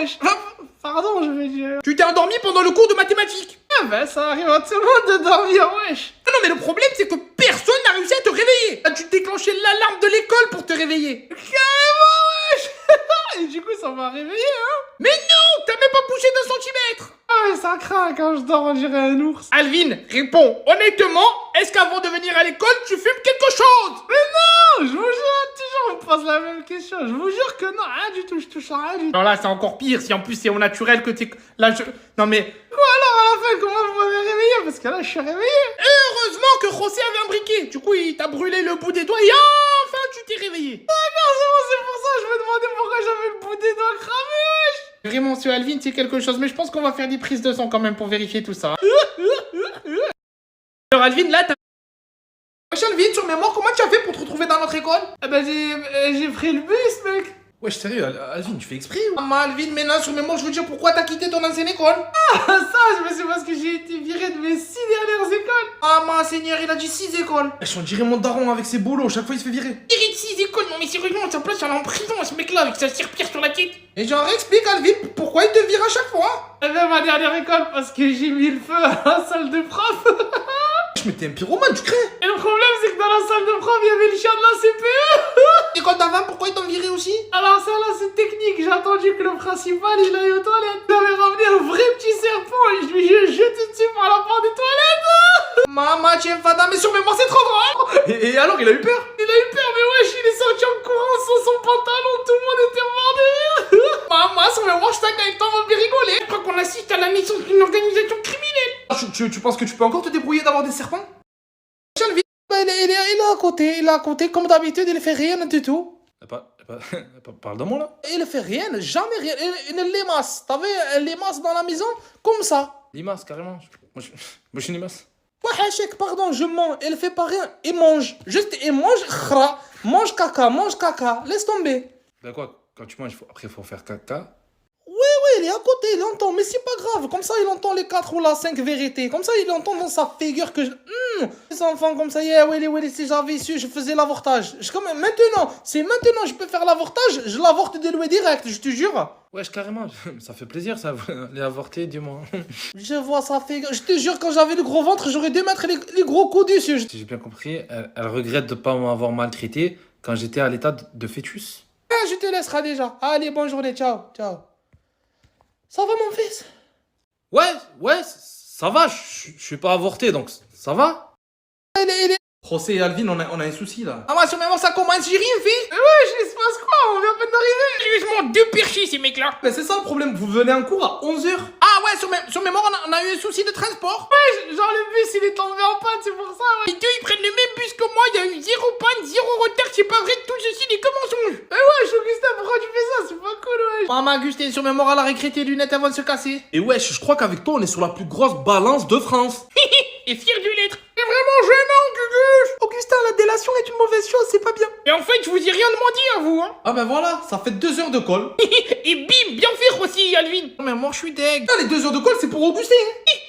wesh. Pardon, je veux dire. Tu t'es endormi pendant le cours de mathématiques. Ah bah ça arrive à tout le monde de dormir, wesh. Non, mais le problème, c'est que personne n'a réussi à te réveiller. As-tu déclenché l'alarme de l'école pour te réveiller? Carrément, wesh. Et du coup, ça m'a réveillé, hein. Mais non, t'as même pas bougé d'un centimètre. Ah mais ça craint quand je dors, on dirait un ours. Alvin, réponds honnêtement, est-ce qu'avant de venir à l'école, tu fumes quelque chose? Mais non, je vous jure, toujours on me pose la même question. Je vous jure que non, rien du tout, je touche à rien du tout. Non, là, c'est encore pire. Si en plus c'est au naturel que t'es... Là, je... Non, mais... Quoi alors à la fin, comment vous m'avez réveillé? Parce que là, je suis réveillé. Heureusement que José avait un briquet. Du coup, il t'a brûlé le bout des doigts et enfin, tu t'es réveillé. D'accord, c'est bon, c'est pour ça, je me demandais pourquoi j'avais le bout des doigts cramé, wesh. Vraiment, monsieur Alvin, c'est quelque chose. Mais je pense qu'on va faire des prises de sang quand même pour vérifier tout ça. Alors, Alvin, là, t'as... Wesh, Alvin, sur mémoire, comment tu as fait pour te retrouver dans notre école? Ah bah j'ai pris le bus, mec. Wesh, sérieux, Alvin, tu fais exprès ou... Maman, Alvin, maintenant, sur mémoire, je veux dire, pourquoi t'as quitté ton ancienne école? Ah ça, c'est parce que j'ai été viré de mes 6 dernières écoles. Ah, ma seigneur, il a dit 6 écoles. Wesh, on dirait mon daron avec ses boulots, chaque fois il se fait virer. Viré de 6 écoles, non mais sérieusement, sa place, elle est en prison, ce mec-là, avec sa serpillère sur la tête. Et genre, explique, Alvin, pourquoi il te vire à chaque fois? Eh ben ma dernière école, parce que j'ai mis le feu à la salle de prof. Mais t'es un pyromane, tu crées. Et le problème, c'est que dans la salle de prof, il y avait le chien de la CPE. École d'avant, pourquoi ils t'ont viré aussi? Alors ça là, c'est technique. J'ai attendu que le principal, il aille aux toilettes. J'avais ramené un vrai petit serpent et je lui ai jeté dessus par la porte des toilettes. Maman, tiens, fada, mais sur mémoire, c'est trop drôle. Et alors, il a eu peur? Il a eu peur, mais wesh, il est sorti en courant sans son pantalon. Tout le monde était mort de rire. Maman, sur mémoire, je t'accorde avec toi, on va bien rigoler. Je crois qu'on assiste à la naissance d'une organisation criminelle. Tu penses que tu peux encore te débrouiller d'avoir des serpents? Il est à côté, comme d'habitude, il fait rien du tout. Parle de moi là. Il fait rien, jamais rien. Il limace. T'as vu un limace dans la maison? Comme ça. Limace, carrément. Moi, je suis une limace. Ouais, Hachek, pardon, je mens. Il fait pas rien, il mange. Juste, il mange, khra. Mange caca. Laisse tomber. D'accord, quand tu manges, après, il faut faire caca. Oui, il est à côté, il entend, mais c'est pas grave. Comme ça, il entend les 4 ou la 5 vérités. Comme ça, il entend dans sa figure que les enfants comme ça, yeah, oui, si j'avais su, je faisais l'avortage. Maintenant, je peux faire l'avortage, je l'avorte de louer direct, je te jure. Wesh, carrément, ça fait plaisir, ça, les avorter, dis-moi. Je vois sa figure, je te jure, quand j'avais le gros ventre, j'aurais dû mettre les gros coups dessus. Si j'ai bien compris, elle regrette de pas m'avoir maltraité quand j'étais à l'état de fœtus. Ah, je te laisserai déjà. Allez, bonne journée, ciao. Ça va, mon fils? Ouais, ça va, je suis pas avorté, donc ça va. José et Alvin, on a un souci là. Ah, moi, sur mémoire, ça commence, j'ai rien fait. Mais wesh, il se passe quoi? On vient à peine d'arriver. Sérieusement, deux perchis, ces mecs-là. Mais c'est ça le problème, vous venez en cours à 11h. Ah ouais, sur mémoire, on a eu un souci de transport. Wesh, genre le bus, il est tombé en panne, c'est pour ça, ouais. Les deux, ils prennent le même bus que moi, il y a eu 0 panne, 0 retard, c'est pas vrai, tout ceci n'est que mensonge. Mais wesh, Augustin, pourquoi tu fais ça? C'est pas cool, wesh. Maman, Augustin, sur mémoire, elle a récré tes lunettes avant de se casser. Et wesh, je crois qu'avec toi, on est sur la plus grosse balance de France. Et fier du lettre. C'est vraiment gênant, Gugus. Augustin, la délation est une mauvaise chose, c'est pas bien. Et en fait, je vous ai rien demandé à vous, hein. Ah ben voilà, ça fait 2 heures de colle. Et bim, bien fait aussi, Alvin. Mais moi, je suis deg. Ah, les 2 heures de colle, c'est pour Augustin.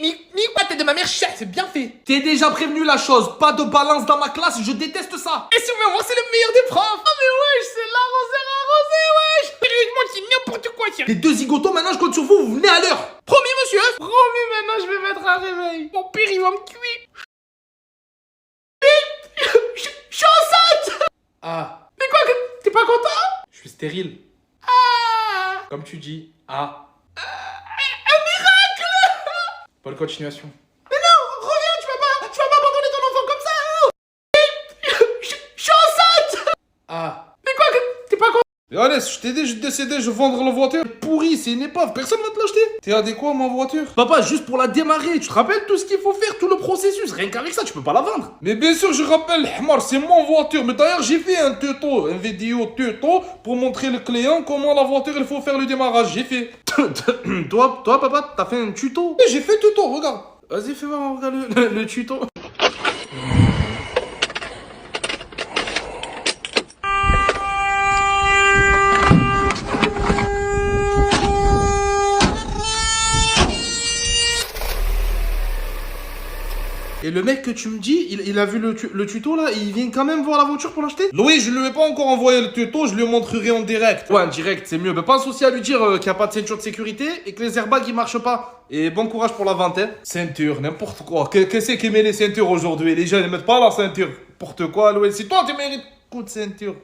Mais quoi, t'es de ma mère chère, c'est bien fait. T'es déjà prévenu la chose, pas de balance dans ma classe, je déteste ça. Et sur mémoire, c'est le meilleur des profs. Oh mais wesh, c'est l'arroseur arrosé, wesh. Sérieusement, c'est n'importe quoi, ça. Les 2 zigotos, maintenant je compte sur vous, vous venez à l'heure. Promis, monsieur. Promis, maintenant je vais mettre un réveil. Mon père, il va me tuer. Je suis enceinte. Ah, Mais quoi, t'es pas content? je suis stérile. Ah. Comme tu dis, ah. Un miracle. Bonne continuation. Mais non, reviens, tu vas pas abandonner ton enfant comme ça, hein. Je suis enceinte. Ah. Mais quoi, t'es pas content? Mais allez, je t'ai je décédé, je vais vendre la voiture. Pourri, c'est une épave, personne va te l'acheter. T'es adéquat, ma voiture? Papa, juste pour la démarrer, tu te rappelles tout ce qu'il faut faire, tout le processus. Rien qu'avec ça, tu peux pas la vendre. Mais bien sûr, je rappelle, Hmar, c'est mon voiture. Mais d'ailleurs, j'ai fait un tuto, une vidéo tuto pour montrer le client comment la voiture, il faut faire le démarrage. J'ai fait. toi, papa, t'as fait un tuto? J'ai fait tuto, regarde. Vas-y, fais voir, regarde le tuto. Et le mec que tu me dis, il a vu le tuto là, il vient quand même voir la voiture pour l'acheter? Louis, je lui ai pas encore envoyé le tuto, je lui montrerai en direct. Ouais, en direct, c'est mieux. Mais pense aussi à lui dire qu'il n'y a pas de ceinture de sécurité et que les airbags ils marchent pas. Et bon courage pour la vente, hein. Ceinture, n'importe quoi. Qu'est-ce qui met les ceintures aujourd'hui? Les gens ils mettent pas la ceinture. N'importe quoi, Louis. Si toi tu mérites coup de ceinture.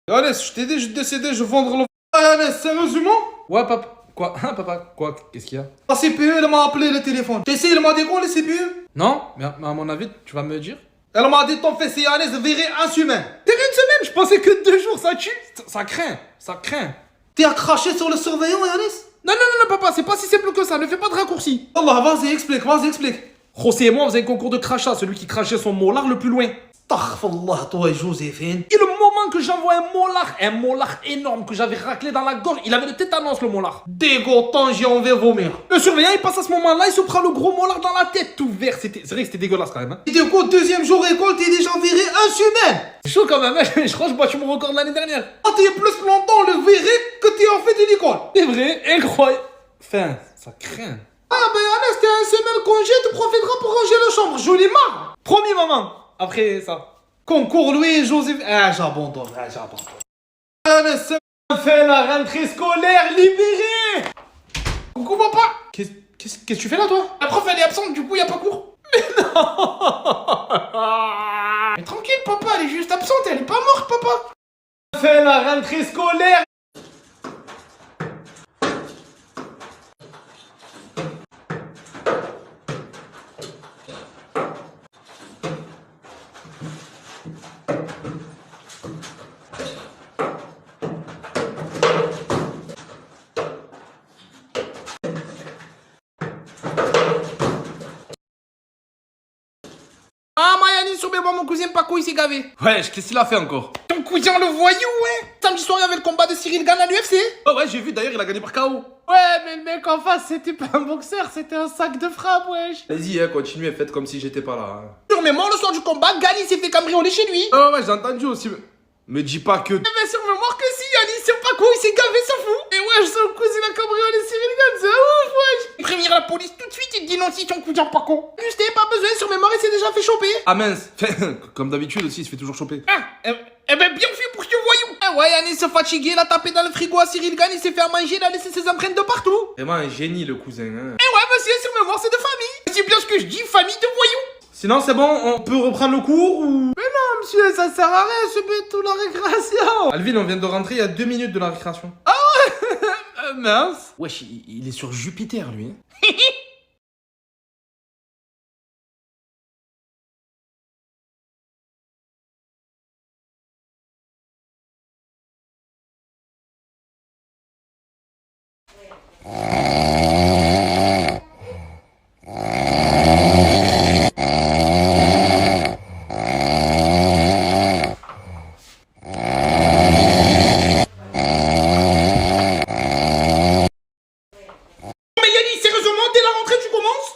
Allez, je t'ai dit, je décidé, je vendre le. Allez, sérieusement? Ouais, papa. Quoi? Hein, papa? Quoi? Qu'est-ce qu'il y a? La CPU, elle m'a appelé le téléphone. Tu sais, elle m'a dit quoi, le CPU? Non? Mais à mon avis, tu vas me dire? Elle m'a dit ton fils et Yannis verrait un semaine. T'es une semaine, je pensais que 2 jours, ça tue. Ça craint, ça craint. T'es à cracher sur le surveillant, Yannis? Non, papa, c'est pas si simple que ça, ne fais pas de raccourci. Allah, vas-y, explique, vas-y, explique. José et moi, on faisait un concours de crachat, celui qui crachait son molar le plus loin. Astaghfirullah, toi et Joséphine. Et le moment que j'envoie un molar énorme que j'avais raclé dans la gorge, il avait le tétanos, le molar. Dégoûtant, j'ai envie de vomir. Le surveillant, il passe à ce moment-là, il se prend le gros molar dans la tête, tout vert. C'est vrai que c'était dégueulasse quand même. Hein. Et du coup, deuxième jour école, t'es déjà viré un semaine. C'est chaud quand même, hein. Je crois que je bats mon record de l'année dernière. Ah, t'es plus longtemps le viré que t'es en fait de l'école. C'est vrai, incroyable. Enfin, ça craint. Ah, ben Yannis, t'es un semaine congé, tu profiteras pour ranger la chambre. Je l'ai marre. Promis, maman. Après ça. Concours Louis et Joseph. Ah, j'abandonne, Yannis, c'est fait la rentrée scolaire libérée. coucou papa. Qu'est-ce que tu fais là, toi? La prof, elle est absente, du coup, y a pas cours. Mais non. Mais tranquille, papa, elle est juste absente, elle est pas morte, papa. Fait la rentrée scolaire. Ah, Mayani, sur moi, mon cousin Paco, il s'est gavé. Wesh, qu'est-ce qu'il a fait encore? Ton cousin, le voyou, ouais. Samedi soir, il y avait le combat de Cyril Gann à l'UFC. Oh ouais, j'ai vu d'ailleurs, il a gagné par KO. Ouais, mais le mec en face, c'était pas un boxeur, c'était un sac de frappe, wesh. Vas-y, hein, continuez, faites comme si j'étais pas là. Hein. Sur mes morts, le soir du combat, Gann, il s'est fait cambrioler chez lui. Oh ouais, j'ai entendu aussi. Me dis pas que. Eh ben, sur mémoire que si, Yannis, sur Paco, il s'est gavé, s'en fout. Et wesh, son cousin a cambriolé Cyril Gann, c'est ouf, wesh. Prévenir la police tout de suite et dénoncer ton cousin Paco. Juste, pas besoin, sur mémoire, il s'est déjà fait choper. Ah mince. Comme d'habitude aussi, il se fait toujours choper. Ah, eh ben, bien fait pour ce voyou. Ah ouais, Yannis se fatigué, il a tapé dans le frigo à Cyril Gann, il s'est fait à manger, il a laissé ses empreintes de partout. Vraiment un génie, le cousin. Hein. Eh ouais, monsieur, sur mémoire, c'est de famille. C'est bien ce que je dis, famille de voyous. Sinon, c'est bon, on peut reprendre le cours ou. Monsieur, ça sert à rien, je mets tout la récréation. Alvin, on vient de rentrer il y a 2 minutes de la récréation. Mince. Wesh, il est sur Jupiter, lui. Hein.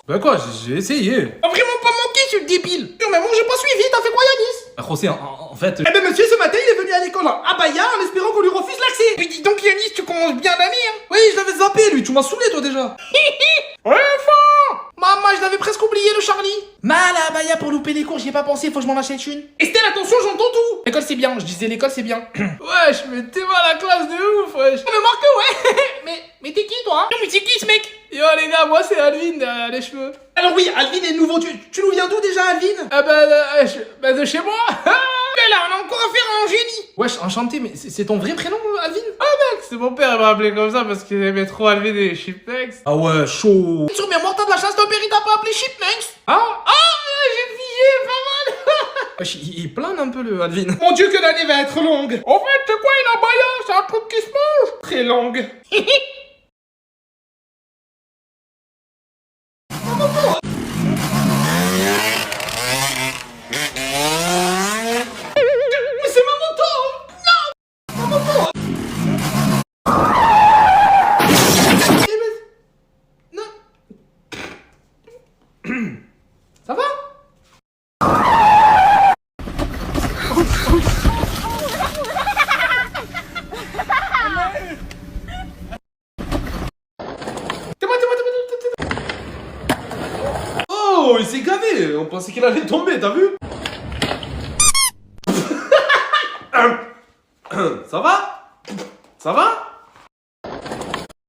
Bah quoi, j'ai essayé. A vraiment pas manqué ce débile. Non mais bon, j'ai pas suivi, t'as fait quoi Yannis? Bah José, en fait. Eh ben monsieur, ce matin il est venu à l'école en abaya en espérant qu'on lui refuse l'accès. Mais dis donc Yannis, tu commences bien l'année hein. Oui, je l'avais zappé, lui, tu m'as saoulé, toi, déjà. Enfin. Maman, je l'avais presque oublié le Charlie. Mal à abaya pour louper les cours, j'y ai pas pensé, faut que je m'en achète une. Estelle, attention, j'entends tout. L'école, c'est bien, je disais l'école, c'est bien. Wesh, mais t'es mal à la classe de ouf, wesh. Mais marque ouais. mais t'es qui toi? Non mais c'est qui ce mec? Yo les gars, moi c'est Alvin derrière les cheveux. Alors oui, Alvin est nouveau, tu nous viens d'où déjà, Alvin? Ah bah de chez moi. Mais là, on a encore affaire à un génie. Wesh, enchanté, mais c'est ton vrai prénom, Alvin? Ah mec, c'est mon père, il m'a appelé comme ça parce qu'il aimait trop Alvin et Chipmunks. Ah ouais, chaud. Sur mémoire, t'as de la chance, ton père il t'a pas appelé Chipmunks. Ah, j'ai figé, pas mal. Wesh, il plane un peu le Alvin. Mon dieu que l'année va être longue. En fait, c'est quoi une abaya? C'est un truc qui se mange. Très longue. Mais c'est ma moto. Non, ma moto. Non. Ça va? Oh, il s'est gavé. On pensait qu'il allait tomber, t'as vu? Ça va? Ça va?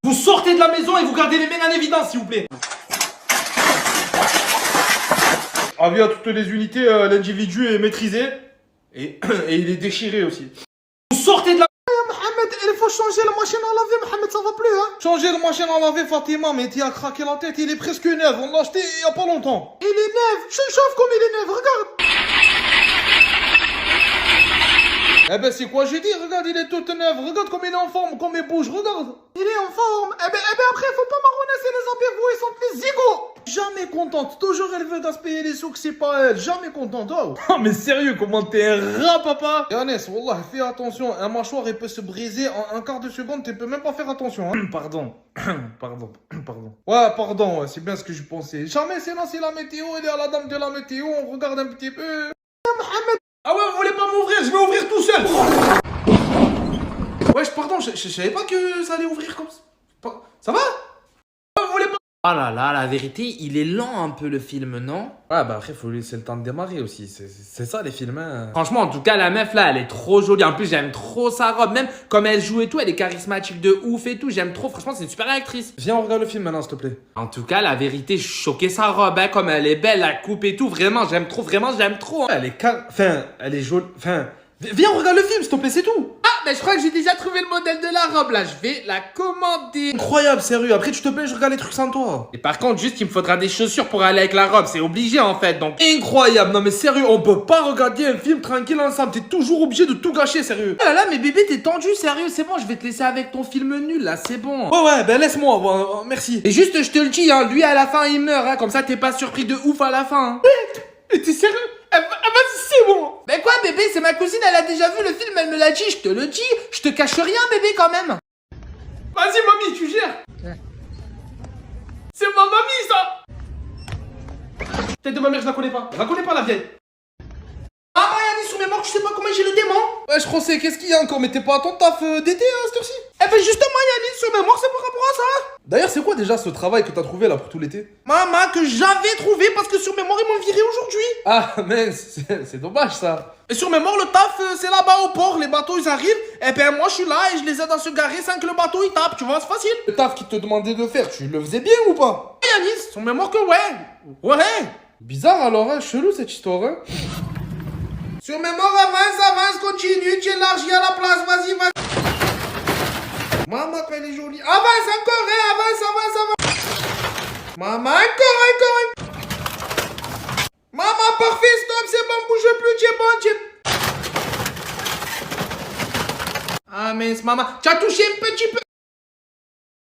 Vous sortez de la maison et vous gardez les mains en évidence, s'il vous plaît. Avis à toutes les unités, l'individu est maîtrisé. Et il est déchiré aussi. Vous sortez de la... Mohamed, il faut changer la machine à laver, Mohamed, ça va plus, hein. Changer la machine à laver, Fatima, mais tu as craqué la tête, il est presque neuf, on l'a acheté il y a pas longtemps. Il est neuf, je chauffe comme il est neuf, regarde. Eh ben c'est quoi j'ai dit, regarde, il est tout neuf, regarde comme il est en forme, comme il bouge, regarde. Il est en forme, eh ben après, faut pas marronner, c'est les apéros, ils sont plus zigots. Jamais contente, toujours elle veut gaspiller les sous que c'est pas elle, jamais contente, oh. Oh mais sérieux, comment t'es un rat, papa. Yannis, wallah, fais attention, un mâchoire il peut se briser en un quart de seconde, tu peux même pas faire attention, hein. Pardon, pardon. Ouais, pardon, ouais, c'est bien ce que je pensais. Jamais c'est là, c'est la météo, elle est à la dame de la météo, on regarde un petit peu. Mohamed. Ah ouais, vous voulez pas m'ouvrir, je vais ouvrir tout seul. Wesh, pardon, je savais pas que ça allait ouvrir comme ça. Ça va? Vous voulez pas... Ah là là, la vérité, il est lent un peu le film, non? Ouais, bah après, faut laisser le temps de démarrer aussi. C'est ça, les films, hein. Franchement, en tout cas, la meuf là, elle est trop jolie. En plus, j'aime trop sa robe. Même comme elle joue et tout, elle est charismatique de ouf et tout. J'aime trop. Franchement, c'est une super actrice. Viens, on regarde le film maintenant, s'il te plaît. En tout cas, la vérité, je suis choqué sa robe, hein. Comme elle est belle, la coupe et tout. Vraiment, j'aime trop. Hein. Elle est calme. Enfin, elle est jolie. Enfin, viens, on regarde le film, s'il te plaît, c'est tout. Ah, mais je crois que j'ai déjà trouvé le modèle de la robe là, je vais la commander. Incroyable, sérieux. Après, tu te plains, je regarde les trucs sans toi. Et par contre, juste, il me faudra des chaussures pour aller avec la robe. C'est obligé en fait. Donc, Incroyable. Non, mais sérieux, on peut pas regarder un film tranquille ensemble. T'es toujours obligé de tout gâcher, sérieux. oh là là, mais bébé, t'es tendu, sérieux. C'est bon, je vais te laisser avec ton film nul là. C'est bon. Ouais, ben laisse-moi. Bon, merci. Et juste, je te le dis, hein, lui à la fin, il meurt. Hein, comme ça, t'es pas surpris de ouf à la fin. Hein. Mais t'es sérieux? Vas-y, c'est bon. Mais quoi bébé, c'est ma cousine, elle a déjà vu le film, elle me l'a dit, je te le dis, je te cache rien bébé quand même. Vas-y, mamie, tu gères. C'est ma mamie, ça. Tête de ma mère, je la connais pas. Je la connais pas, la vieille. Ah, Yannis, sur mes morts, je sais pas comment j'ai le démon. Ouais, je crois qu'est-ce qu'il y a encore? Mais t'es pas à ton taf d'été, hein, cette heure-ci? Eh ben justement, Yannis, sur mes morts, c'est par rapport à ça. D'ailleurs, c'est quoi déjà ce travail que t'as trouvé là pour tout l'été? Maman, que j'avais trouvé parce que sur mes morts, ils m'ont viré aujourd'hui. Ah, mince, c'est dommage ça. Et sur mes morts, le taf, c'est là-bas au port. Les bateaux, ils arrivent. Et ben moi, je suis là et je les aide à se garer sans que le bateau, il tape. Tu vois, c'est facile. Le taf qu'ils te demandaient de faire, tu le faisais bien ou pas? Yannis, sur mes morts que ouais. Ouais. Bizarre alors, hein, chelou cette histoire, hein. Sur mes morts, avance, continue. Tu élargis à la place, vas-y. Maman, quand elle est jolie. Avance encore, hein, avance. Maman, encore. Maman, parfait, stop, c'est bon, bouge plus, tu es bon. Ah mince, maman, tu as touché un petit peu